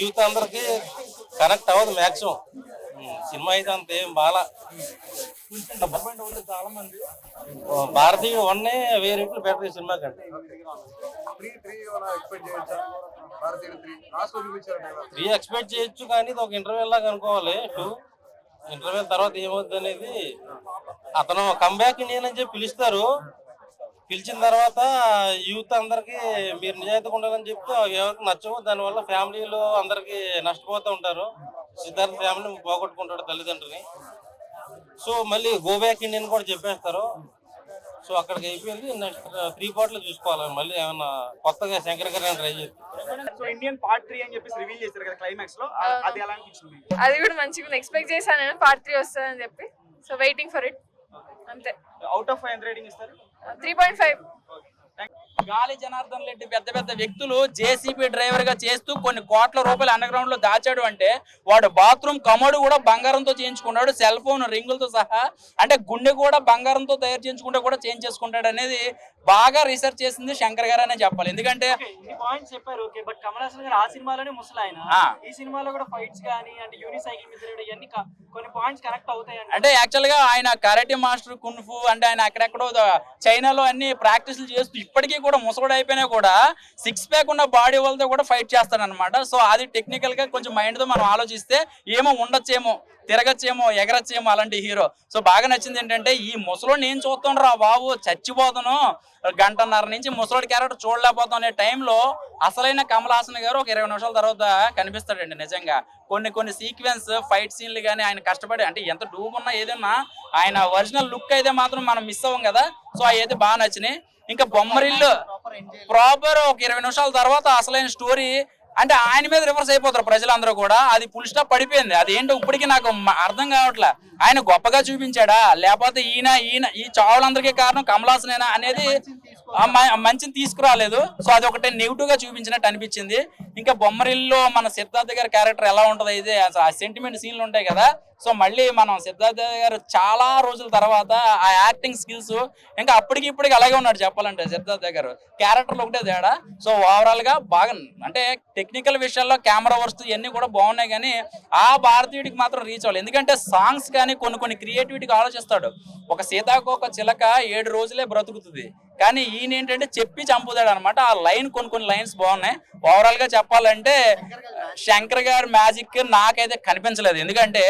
Youth అందరికి connect అవ్వదు maximum. Cinema అయితే అంత ఏం బాగా చాలా మంది భారతీయ వన్నే 1000 రెట్లు బెటర్ ఈ సినిమా కంటే. 3 ఎక్స్పెక్ట్ చేయొచ్చు కానీ ఇది ఒక ఇంటర్వెల్ లాగా అనుకోవాలి. 2 ఇంటర్వెల్ తర్వాత ఏమవుతుంది అనేది, అతను కంబ్యాక్ ఇండియన్ అని చెప్పి పిలుస్తారు. పిలిచిన తర్వాత యూత్ అందరికి మీరు నిజాయితీగా ఉండాలని చెప్తే ఎవరికి నచ్చవు. దానివల్ల ఫ్యామిలీలో అందరికి నష్టపోతూ ఉంటారు. సిద్ధార్థ్ ఫ్యామిలీ పోగొట్టుకుంటాడు తల్లిదండ్రుని. సో మళ్ళీ గో బ్యాక్ ఇండియన్ కూడా చెప్పేస్తారు. సో అక్కడికి అయిపోయింది. నెక్స్ట్ 3 పార్ట్లు చూసుకోవాలి. మళ్ళీ ఏమన్నా కొత్తగా శంకర్ గారు ట్రై చేస్తారు. సో ఇండియన్ పార్ట్ 3 అని చెప్పి రివీల్ చేశారు కదా క్లైమాక్స్ లో, అది ఎలా అనిపించింది? అది కూడా మంచిగా ఎక్స్పెక్ట్ చేశాను నేను పార్ట్ 3 వస్తుందని చెప్పి. సో వెయిటింగ్ ఫర్ ఇట్ అంతే. అవుట్ ఆఫ్ 5 ఎంత రేటింగ్ ఇస్తారు? 3.5. గాలి జనార్దన్ రెడ్డి పెద్ద పెద్ద వ్యక్తులు జేసీబీ డ్రైవర్ గా చేస్తూ కొన్ని కోట్ల రూపాయలు అండర్ గ్రౌండ్ లో దాచాడు అంటే, వాడు బాత్రూమ్ కమోడు కూడా బంగారంతో చేయించుకున్నాడు, సెల్ ఫోన్ రింగులతో సహా. అంటే గుండె కూడా బంగారంతో తయారు చేయించుకుంటే కూడా చేంజ్ చేసుకుంటాడు అనేది బాగా రీసెర్చ్ చేసింది శంకర్ గారు అనే చెప్పాలి. ఎందుకంటే పాయింట్స్ చెప్పారు ఓకే, బట్ కమల్ హాసన్ గారు ఆ సినిమాలోనే ముసలాయన, ఈ సినిమాలో కూడా ఫైట్స్ కానీ అంటే యూనిసైకిల్ మీద ఇవన్నీ కొన్ని పాయింట్స్ కనెక్ట్ అవుతాయి. అంటే యాక్చువల్ గా ఆయన కరాటే మాస్టర్ కున్ఫు అంటే ఆయన అక్కడెక్కడో చైనాలో అన్ని ప్రాక్టీస్లు చేస్తూ ఇప్పటికీ కూడా ముసగుడు అయిపోయినా కూడా 6 ప్యాక్ ఉన్న బాడీ వాళ్ళతో కూడా ఫైట్ చేస్తాడు అనమాట. సో అది టెక్నికల్ గా కొంచెం మైండ్ తో మనం ఆలోచిస్తే ఏమో ఉండొచ్చేమో, తిరగచ్చేమో, ఎగరచ్చేమో అలాంటి హీరో. సో బాగా నచ్చింది ఏంటంటే, ఈ ముసలోడు నేను చూస్తాను రా బాబు, చచ్చిపోతాను, గంటన్నర నుంచి ముసలోడి క్యారెక్టర్ చూడలేకపోతాం అనే టైంలో అసలైన కమల్ హాసన్ గారు ఒక 20 నిమిషాల తర్వాత కనిపిస్తాడండి. నిజంగా కొన్ని సీక్వెన్స్ ఫైట్ సీన్లు కానీ ఆయన కష్టపడి, అంటే ఎంత డూబ్ ఉన్నా ఏదన్నా ఆయన ఒరిజినల్ లుక్ అయితే మాత్రం మనం మిస్ అవ్వం కదా. సో అయితే బాగా నచ్చినాయి. ఇంకా బొమ్మరిల్లు ప్రాపర్ ఒక 20 నిమిషాల తర్వాత అసలైన స్టోరీ అంటే ఆయన మీద రివర్స్ అయిపోతారు ప్రజలందరూ కూడా. అది ఫుల్ స్టాప్ పడిపోయింది. అది ఏంటో ఇప్పటికీ నాకు అర్థం కావట్లే. ఆయన గొప్పగా చూపించాడా, లేకపోతే ఈయన ఈ చావులందరికీ కారణం కమల్ హాసనేనా అనేది మంచిని తీసుకురాలేదు. సో అది ఒకటే నెగిటివ్ గా చూపించినట్టు అనిపించింది. ఇంకా బొమ్మరిల్లో మన సిద్ధార్థ గారి క్యారెక్టర్ ఎలా ఉంటది, అయితే ఆ సెంటిమెంట్ సీన్లు ఉంటాయి కదా. సో మళ్ళీ మనం సిద్ధార్థ గారు చాలా రోజుల తర్వాత ఆ యాక్టింగ్ స్కిల్స్ ఇంకా అప్పటికి ఇప్పటికి అలాగే ఉన్నాడు చెప్పాలంటే సిద్ధార్థ గారు. క్యారెక్టర్లు ఒకటే తేడా. సో ఓవరాల్ గా బాగా అంటే టెక్నికల్ విషయాల్లో కెమెరా వర్క్స్ ఇవన్నీ కూడా బాగున్నాయి, కానీ ఆ భారతీయుడికి మాత్రం రీచ్ అవ్వాలి. ఎందుకంటే సాంగ్స్ కానీ కొన్ని క్రియేటివిటీగా ఆలోచిస్తాడు. ఒక సీతాకోక చిలక 7 రోజులే బ్రతుకుతుంది, కానీ ఈయన ఏంటంటే చెప్పి చంపుతాడు అనమాట. ఆ లైన్ కొన్ని లైన్స్ బాగున్నాయి. ఓవరాల్ గా చెప్పాలంటే శంకర్ గారి మ్యాజిక్ నాకైతే కనిపించలేదు. ఎందుకంటే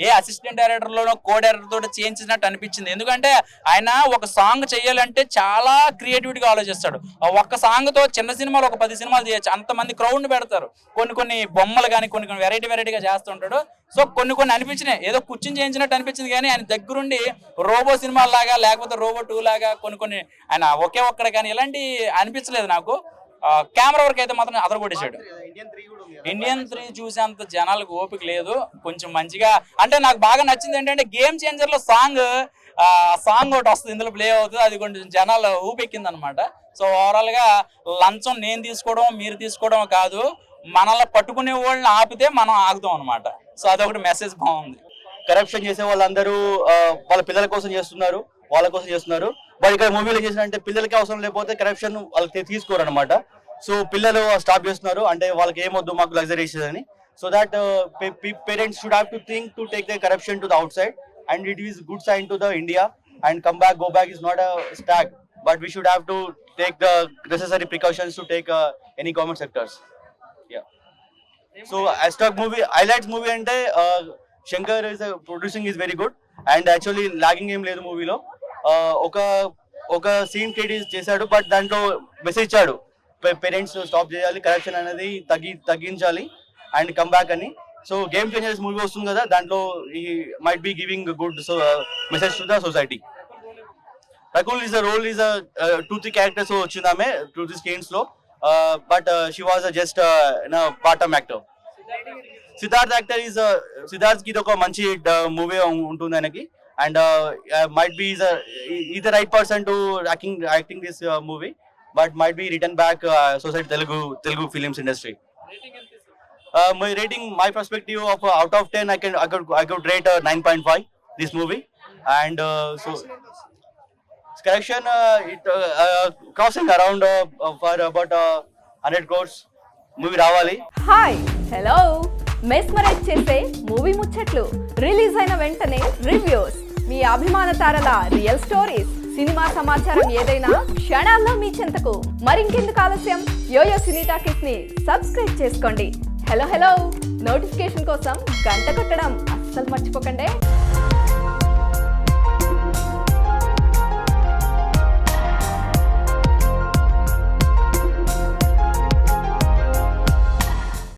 ఏ అసిస్టెంట్ డైరెక్టర్ లోనో కో డైరెక్టర్ తోటి చేయించినట్టు అనిపించింది. ఎందుకంటే ఆయన ఒక సాంగ్ చేయాలంటే చాలా క్రియేటివిటీగా ఆలోచిస్తాడు. ఒక్క సాంగ్ తో చిన్న సినిమాలు ఒక 10 సినిమాలు చేయొచ్చు, అంతమంది క్రౌడ్ పెడతారు. కొన్ని బొమ్మలు కానీ కొన్ని వెరైటీగా చేస్తుంటాడు. సో కొన్ని అనిపించినాయి, ఏదో కూర్చుని చేయించినట్టు అనిపించింది, కానీ ఆయన దగ్గరుండి రోబో సినిమాల లాగా లేకపోతే రోబో 2 లాగా కొన్ని ఆయన ఒకే ఒక్కడ కానీ ఇలాంటి అనిపించలేదు నాకు. కెమెరా వర్క్ అయితే మాత్రం అదరగొట్టేశాడు. ఇండియన్ 3 చూసేంత జనాలకు ఓపిక లేదు. కొంచెం మంచిగా అంటే నాకు బాగా నచ్చింది ఏంటంటే, గేమ్ చేంజర్ లో సాంగ్ ఒకటి వస్తుంది, ఇందులో ప్లే అవుతుంది. అది కొంచెం జనాలు ఊపెక్కింది అనమాట. సో ఓవరాల్ గా లంచం నేను తీసుకోవడం మీరు తీసుకోవడం కాదు, మనల్ని పట్టుకునే వాళ్ళని ఆపితే మనం ఆగుతాం అనమాట. సో అదొకటి మెసేజ్ బాగుంది. కరప్షన్ చేసే వాళ్ళందరూ వాళ్ళ పిల్లల కోసం చేస్తున్నారు, వాళ్ళ కోసం చేస్తున్నారు. బట్ ఇక్కడ మూవీలో చేసినంటే పిల్లలకి అవసరం లేకపోతే కరప్షన్ వాళ్ళకి తీసుకోరు అనమాట. సో పిల్లలు స్టాప్ చేస్తున్నారు, అంటే వాళ్ళకి ఏమొద్దు మాకు లగ్జరీస్ అని. So that parents should have to think to take the corruption to the outside, and it is good sign to the India. And come back, go back is not a stag, but we should have to take the necessary precautions to take any government sectors. Yeah. So Astag movie highlights movie ante Shankar is producing is very good, and actually lagging ఏం లేదు మూవీలో. ఒక scene create చేశాడు, but దాంట్లో message ఇచ్చాడు, parents stop చేయాలి, corruption అనేది తగ్గించాలి అండ్ కమ్ బ్యాక్ అని. సో గేమ్ చేంజర్స్ మూవీ వస్తుంది కదా, దాంట్లో he might be giving good message to the society. Rakul is a role is a 2-3 characters వచ్చింది ఆమె 2-3 scenes లో, but she was just part time actor. Siddharth actor is Siddharth కి ఇది ఒక మంచి మూవీ ఉంటుంది ఆయనకి, and might be is the right person to acting this movie, but might be return back society Telugu films industry. My rating, my perspective of out of 10, I could rate 9.5 this movie, and so correction it crossing around for about 100 crores. Movie రావాలి. Hi hello mesmerise చేసే movie ముచ్చట్లు, release అయిన వెంటనే reviews, మీ అభిమాన తారల real stories, cinema సమాచారం ఏదైనా క్షణాల్లో మీ చెంతకు. మరింకెందుకు ఆలస్యం, యోయో సినీ టాకీస్ ని సబ్స్క్రైబ్ చేసుకోండి. హలో నోటిఫికేషన్ కోసం గంట కొట్టడం అస్సలు మర్చిపోకండి.